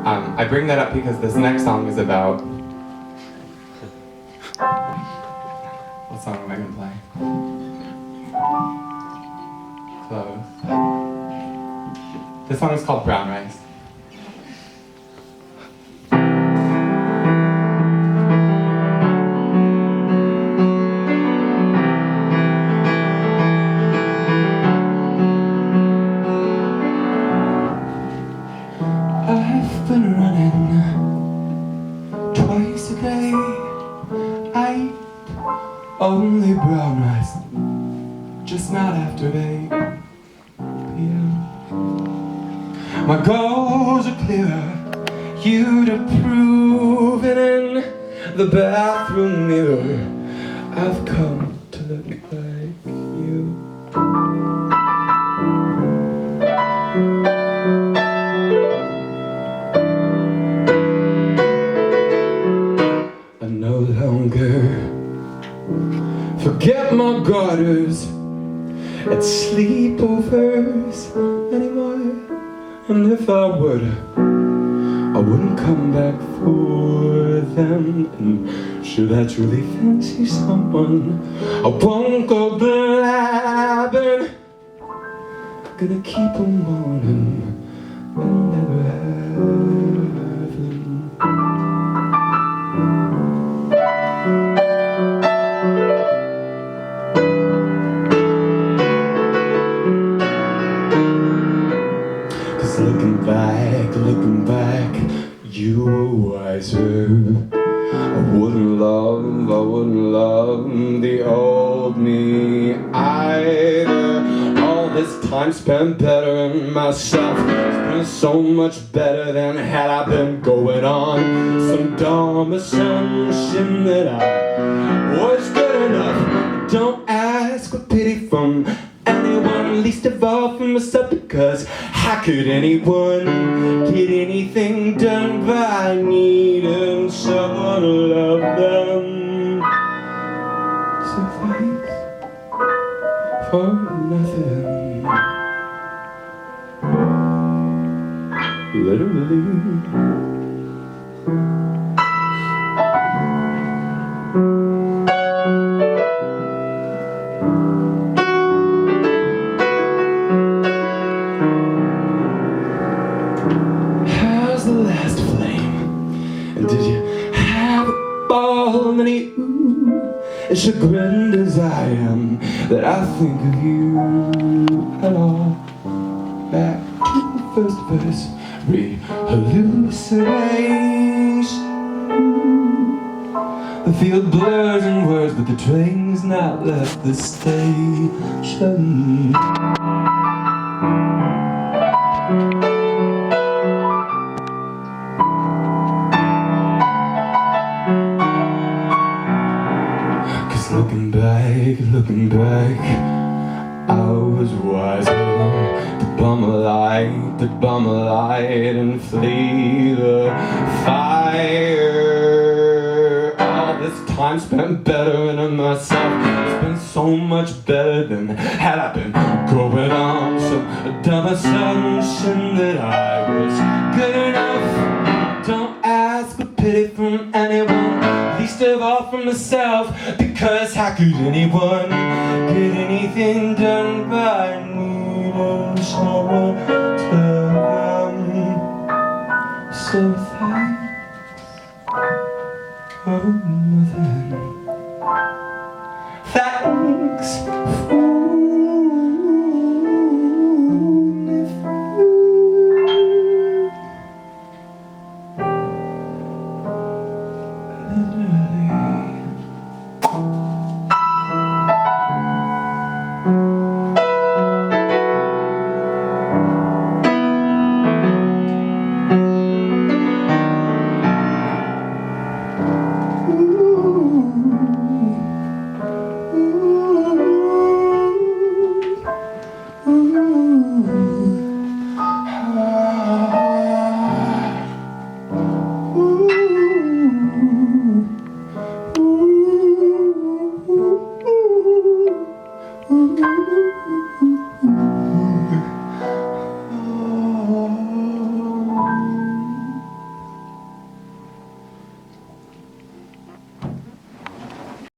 I bring that up because this next song is about... What song am I gonna play? Close. This song is called Brown Rice. I've been running twice a day. I eat only brown rice, just not after 8 p.m. My goals are clearer, you to prove it. In the bathroom mirror, I've come to look like you. I no longer forget my garters at sleepovers anymore. And if I would, I wouldn't come back for them. And should I truly fancy someone, I won't go blabbing. Gonna keep on wanting and never having. Looking back, you were wiser. I wouldn't love the old me either. All this time spent bettering myself has been so much better than had I been going on some dumb assumption that I was good enough. Don't ask for pity from anyone, least of all from myself, because how could anyone get anything done by needing someone to love them? So thanks for nothing, literally. The last flame, and did you have a ball? Many as chagrined as I am that I think of you at all. Back to the first verse, hallucination. The field blurs in words, but the train's not left the station. Looking back, I was wiser to bum a light and flee the fire. All this time spent bettering on myself has been so much better than had I been going on some dumb assumption that I was good enough. Don't ask for pity from anyone, least of all from myself, because how could anyone get anything done by needing someone to them? So thanks for nothing. Thanks